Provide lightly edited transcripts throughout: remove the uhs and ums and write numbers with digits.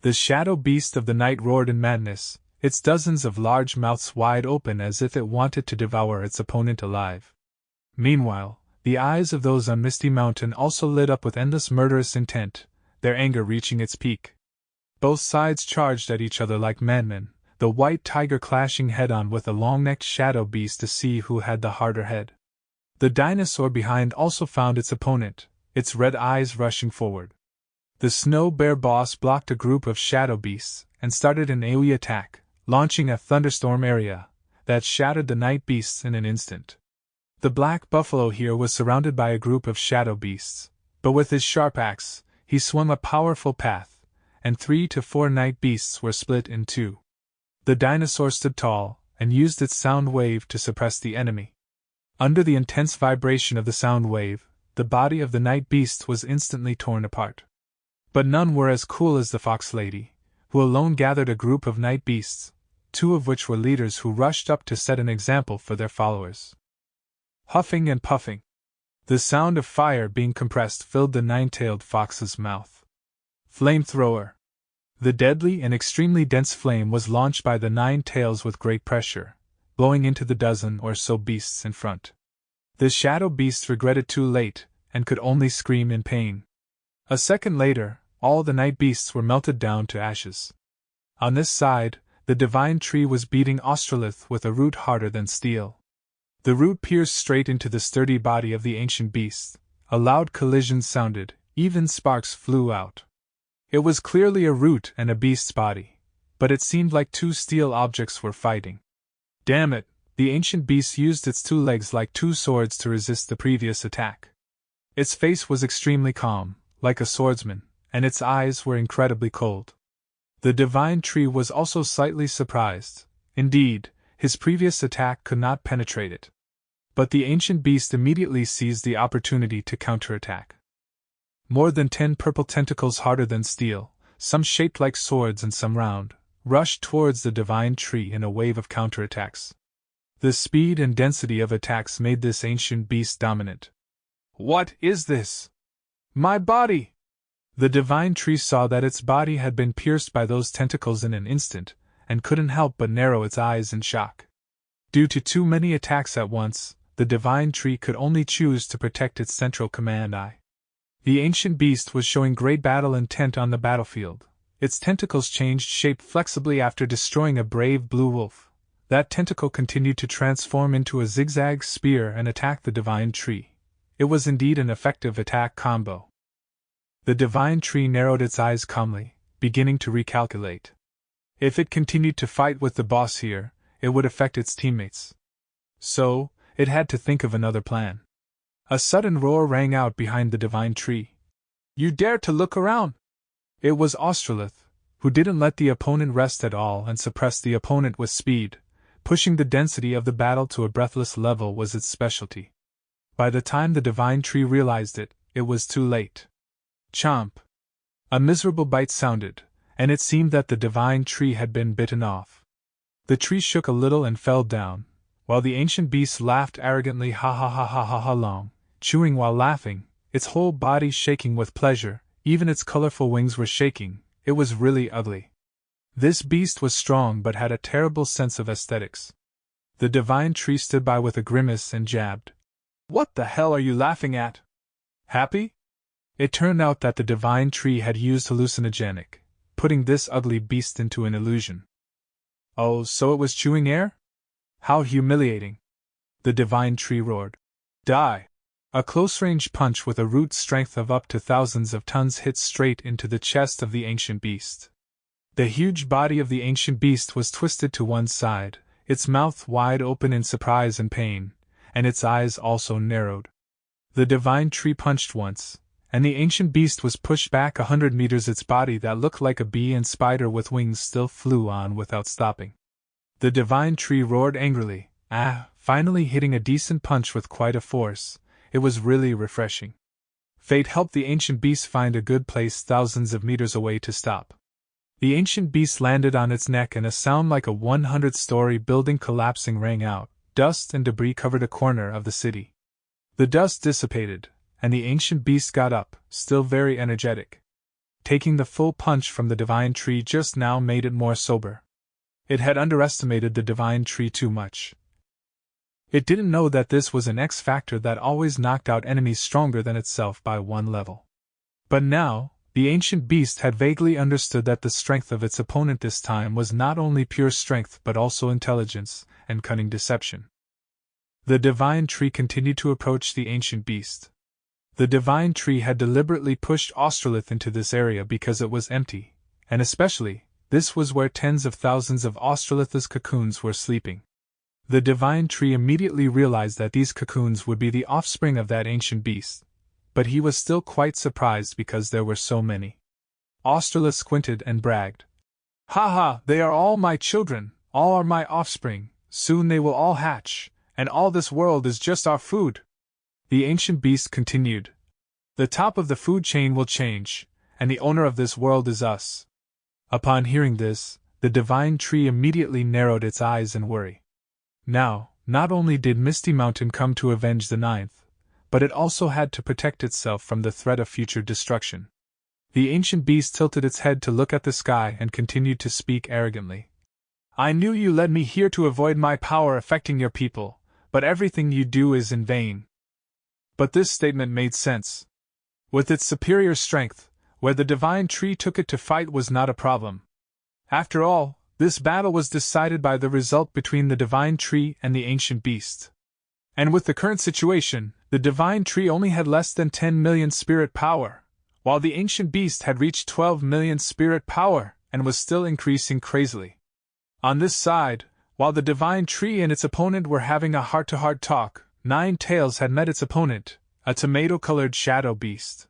The shadow beast of the night roared in madness, its dozens of large mouths wide open as if it wanted to devour its opponent alive. Meanwhile, the eyes of those on Misty Mountain also lit up with endless murderous intent, their anger reaching its peak. Both sides charged at each other like madmen, the white tiger clashing head-on with the long-necked shadow beast to see who had the harder head. The dinosaur behind also found its opponent, its red eyes rushing forward. The snow bear boss blocked a group of shadow beasts and started an AoE attack, launching a thunderstorm area that shattered the night beasts in an instant. The black buffalo here was surrounded by a group of shadow beasts, but with his sharp axe, he swung a powerful path, and 3 to 4 night beasts were split in two. The dinosaur stood tall and used its sound wave to suppress the enemy. Under the intense vibration of the sound wave, the body of the night beast was instantly torn apart. But none were as cool as the fox lady, who alone gathered a group of night beasts, 2 of which were leaders who rushed up to set an example for their followers. Huffing and puffing. The sound of fire being compressed filled the nine-tailed fox's mouth. Flamethrower. The deadly and extremely dense flame was launched by the 9 tails with great pressure, blowing into the dozen or so beasts in front. The shadow beasts regretted too late, and could only scream in pain. A second later, all the night beasts were melted down to ashes. On this side, the divine tree was beating Australith with a root harder than steel. The root pierced straight into the sturdy body of the ancient beast. A loud collision sounded, even sparks flew out. It was clearly a root and a beast's body, but it seemed like 2 steel objects were fighting. Damn it, the ancient beast used its 2 legs like 2 swords to resist the previous attack. Its face was extremely calm, like a swordsman, and its eyes were incredibly cold. The divine tree was also slightly surprised. Indeed, his previous attack could not penetrate it. But the ancient beast immediately seized the opportunity to counterattack. More than 10 purple tentacles harder than steel, some shaped like swords and some round, rushed towards the divine tree in a wave of counterattacks. The speed and density of attacks made this ancient beast dominant. What is this? My body! The divine tree saw that its body had been pierced by those tentacles in an instant, and couldn't help but narrow its eyes in shock. Due to too many attacks at once, the divine tree could only choose to protect its central command eye. The ancient beast was showing great battle intent on the battlefield. Its tentacles changed shape flexibly after destroying a brave blue wolf. That tentacle continued to transform into a zigzag spear and attack the divine tree. It was indeed an effective attack combo. The divine tree narrowed its eyes calmly, beginning to recalculate. If it continued to fight with the boss here, it would affect its teammates. So, it had to think of another plan. A sudden roar rang out behind the divine tree. You dare to look around! It was Australith, who didn't let the opponent rest at all and suppressed the opponent with speed. Pushing the density of the battle to a breathless level was its specialty. By the time the divine tree realized it, it was too late. Chomp! A miserable bite sounded, and it seemed that the divine tree had been bitten off. The tree shook a little and fell down, while the ancient beast laughed arrogantly ha ha ha ha ha ha long, chewing while laughing, its whole body shaking with pleasure, even its colorful wings were shaking. It was really ugly. This beast was strong but had a terrible sense of aesthetics. The divine tree stood by with a grimace and jabbed. What the hell are you laughing at? Happy? It turned out that the divine tree had used hallucinogenic, putting this ugly beast into an illusion. Oh, so it was chewing air? How humiliating! The divine tree roared. Die! A close-range punch with a root strength of up to thousands of tons hit straight into the chest of the ancient beast. The huge body of the ancient beast was twisted to one side, its mouth wide open in surprise and pain, and its eyes also narrowed. The divine tree punched once, and the ancient beast was pushed back 100 meters. Its body that looked like a bee and spider with wings still flew on without stopping. The divine tree roared angrily, finally hitting a decent punch with quite a force. It was really refreshing. Fate helped the ancient beast find a good place thousands of meters away to stop. The ancient beast landed on its neck and a sound like a 100-story building collapsing rang out. Dust and debris covered a corner of the city. The dust dissipated, and the ancient beast got up, still very energetic. taking the full punch from the divine tree just now made it more sober. It had underestimated the divine tree too much. It didn't know that this was an X factor that always knocked out enemies stronger than itself by one level. But now, the ancient beast had vaguely understood that the strength of its opponent this time was not only pure strength but also intelligence and cunning deception. The divine tree continued to approach the ancient beast. The divine tree had deliberately pushed Australith into this area because it was empty, and especially, this was where tens of thousands of Australith's cocoons were sleeping. The divine tree immediately realized that these cocoons would be the offspring of that ancient beast, but he was still quite surprised because there were so many. Australith squinted and bragged. "Ha ha, they are all my children, all are my offspring, soon they will all hatch, and all this world is just our food." The ancient beast continued. "The top of the food chain will change, and the owner of this world is us." Upon hearing this, the divine tree immediately narrowed its eyes in worry. Now, not only did Misty Mountain come to avenge the ninth, but it also had to protect itself from the threat of future destruction. The ancient beast tilted its head to look at the sky and continued to speak arrogantly. "I knew you led me here to avoid my power affecting your people, but everything you do is in vain." But this statement made sense. With its superior strength, where the divine tree took it to fight was not a problem. After all, this battle was decided by the result between the divine tree and the ancient beast. And with the current situation, the divine tree only had less than 10 million spirit power, while the ancient beast had reached 12 million spirit power and was still increasing crazily. On this side, while the divine tree and its opponent were having a heart-to-heart talk, Nine Tails had met its opponent, a tomato-colored shadow beast.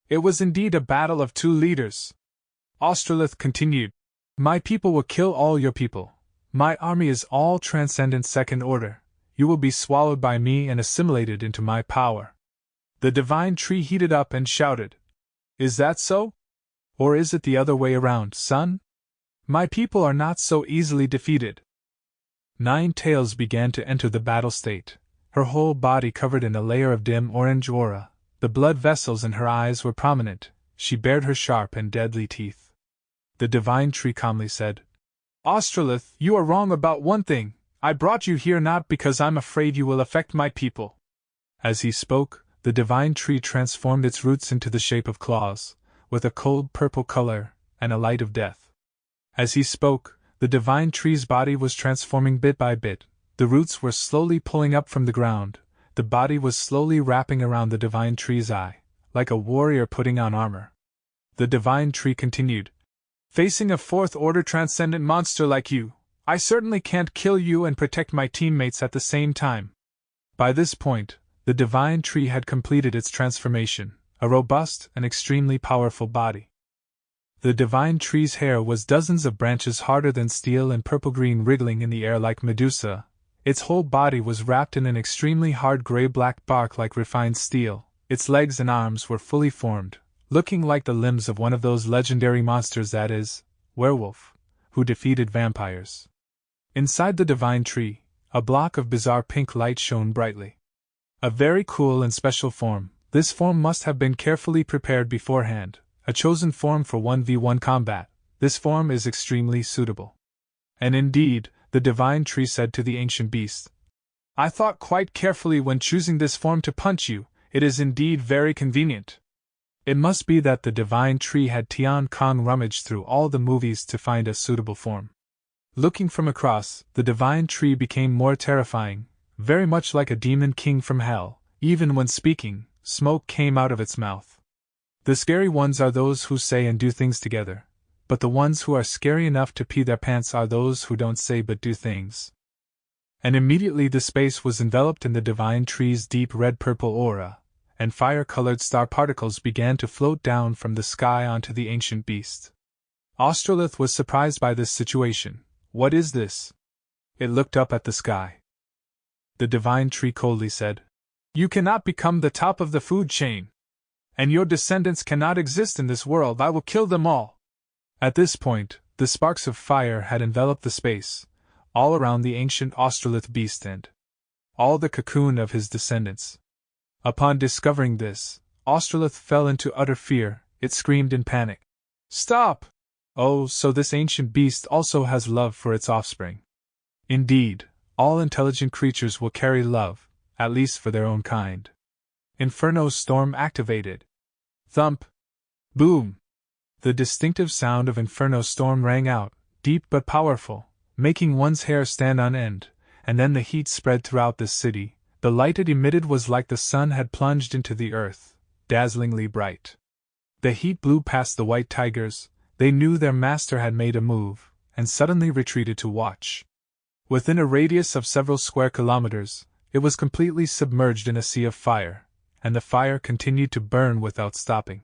It was indeed a battle of two leaders. Australith continued. "My people will kill all your people. My army is all transcendent second order. You will be swallowed by me and assimilated into my power." The divine tree heated up and shouted. "Is that so? Or is it the other way around, son? My people are not so easily defeated." Nine Tails began to enter the battle state, her whole body covered in a layer of dim orange aura. The blood vessels in her eyes were prominent, she bared her sharp and deadly teeth. The divine tree calmly said, "Australith, you are wrong about one thing. I brought you here not because I'm afraid you will affect my people." As he spoke, the divine tree transformed its roots into the shape of claws, with a cold purple color and a light of death. As he spoke, the divine tree's body was transforming bit by bit. The roots were slowly pulling up from the ground. The body was slowly wrapping around the divine tree's eye, like a warrior putting on armor. The divine tree continued. "Facing a fourth-order transcendent monster like you, I certainly can't kill you and protect my teammates at the same time." By this point, the divine tree had completed its transformation, a robust and extremely powerful body. The divine tree's hair was dozens of branches harder than steel and purple-green wriggling in the air like Medusa. Its whole body was wrapped in an extremely hard gray-black bark like refined steel. Its legs and arms were fully formed, looking like the limbs of one of those legendary monsters, that is, werewolf, who defeated vampires. Inside the divine tree, a block of bizarre pink light shone brightly. A very cool and special form. This form must have been carefully prepared beforehand, a chosen form for 1v1 combat. This form is extremely suitable. And indeed, the divine tree said to the ancient beast, "I thought quite carefully when choosing this form to punch you. It is indeed very convenient." It must be that the divine tree had Tian Kong rummaged through all the movies to find a suitable form. Looking from across, the divine tree became more terrifying, very much like a demon king from hell. Even when speaking, smoke came out of its mouth. The scary ones are those who say and do things together, but the ones who are scary enough to pee their pants are those who don't say but do things. And immediately the space was enveloped in the divine tree's deep red-purple aura, and fire-colored star particles began to float down from the sky onto the ancient beast. Australith was surprised by this situation. "What is this?" It looked up at the sky. The divine tree coldly said, "You cannot become the top of the food chain. And your descendants cannot exist in this world. I will kill them all." At this point, the sparks of fire had enveloped the space, all around the ancient Australith beast and all the cocoon of his descendants. Upon discovering this, Australith fell into utter fear. It screamed in panic. Stop! Oh, so this ancient beast also has love for its offspring. Indeed, all intelligent creatures will carry love, at least for their own kind. Inferno storm activated. Thump! Boom! The distinctive sound of Inferno storm rang out, deep but powerful, making one's hair stand on end, and then the heat spread throughout the city. The light it emitted was like the sun had plunged into the earth, dazzlingly bright. The heat blew past the white tigers. They knew their master had made a move, and suddenly retreated to watch. Within a radius of several square kilometers, it was completely submerged in a sea of fire, and the fire continued to burn without stopping.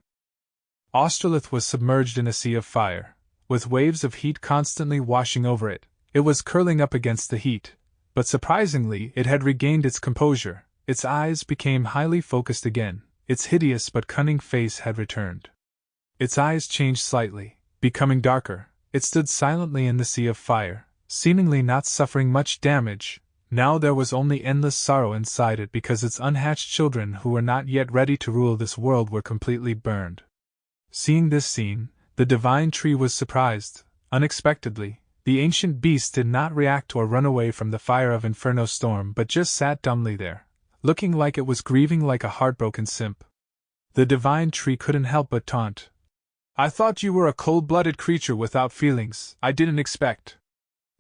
Austerlitz was submerged in a sea of fire, with waves of heat constantly washing over it. It was curling up against the heat, but surprisingly it had regained its composure. Its eyes became highly focused again, its hideous but cunning face had returned. Its eyes changed slightly, becoming darker. It stood silently in the sea of fire, seemingly not suffering much damage. Now there was only endless sorrow inside it because its unhatched children who were not yet ready to rule this world were completely burned. Seeing this scene, the divine tree was surprised. Unexpectedly, the ancient beast did not react or run away from the fire of Inferno storm but just sat dumbly there, looking like it was grieving like a heartbroken simp. The divine tree couldn't help but taunt. I thought you were a cold-blooded creature without feelings. I didn't expect.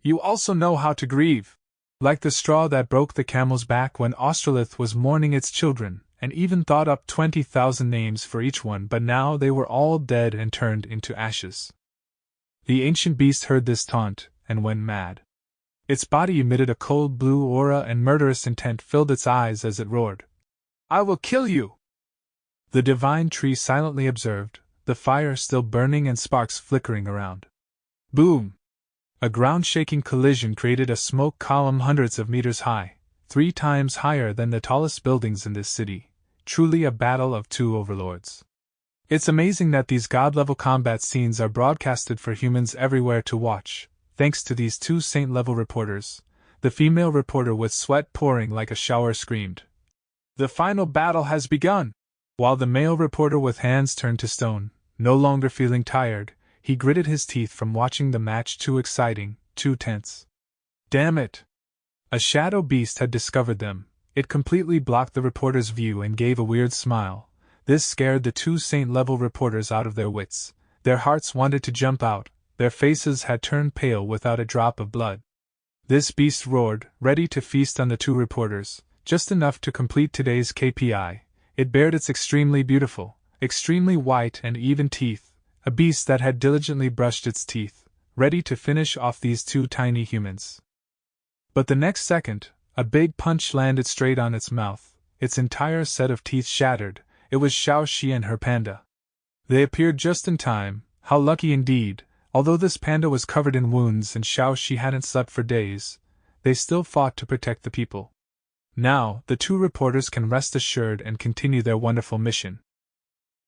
You also know how to grieve. Like the straw that broke the camel's back when Austerlitz was mourning its children, and even thought up 20,000 names for each one, but now they were all dead and turned into ashes. The ancient beast heard this taunt, and went mad. Its body emitted a cold blue aura and murderous intent filled its eyes as it roared. I will kill you! The divine tree silently observed, the fire still burning and sparks flickering around. Boom! A ground-shaking collision created a smoke column hundreds of meters high, 3 times higher than the tallest buildings in this city. Truly a battle of two overlords. It's amazing that these god-level combat scenes are broadcasted for humans everywhere to watch, thanks to these 2 saint-level reporters. The female reporter with sweat pouring like a shower screamed. The final battle has begun! While the male reporter with hands turned to stone, no longer feeling tired, he gritted his teeth from watching the match. Too exciting, too tense. Damn it! A shadow beast had discovered them. It completely blocked the reporter's view and gave a weird smile. This scared the 2 saint-level reporters out of their wits. Their hearts wanted to jump out, their faces had turned pale without a drop of blood. This beast roared, ready to feast on the 2 reporters, just enough to complete today's KPI. It bared its extremely beautiful, extremely white and even teeth, a beast that had diligently brushed its teeth, ready to finish off these 2 tiny humans. But the next second, a big punch landed straight on its mouth, its entire set of teeth shattered. It was Xiaoxi and her panda. They appeared just in time. How lucky indeed. Although this panda was covered in wounds and Xiaoxi hadn't slept for days, they still fought to protect the people. Now, the 2 reporters can rest assured and continue their wonderful mission.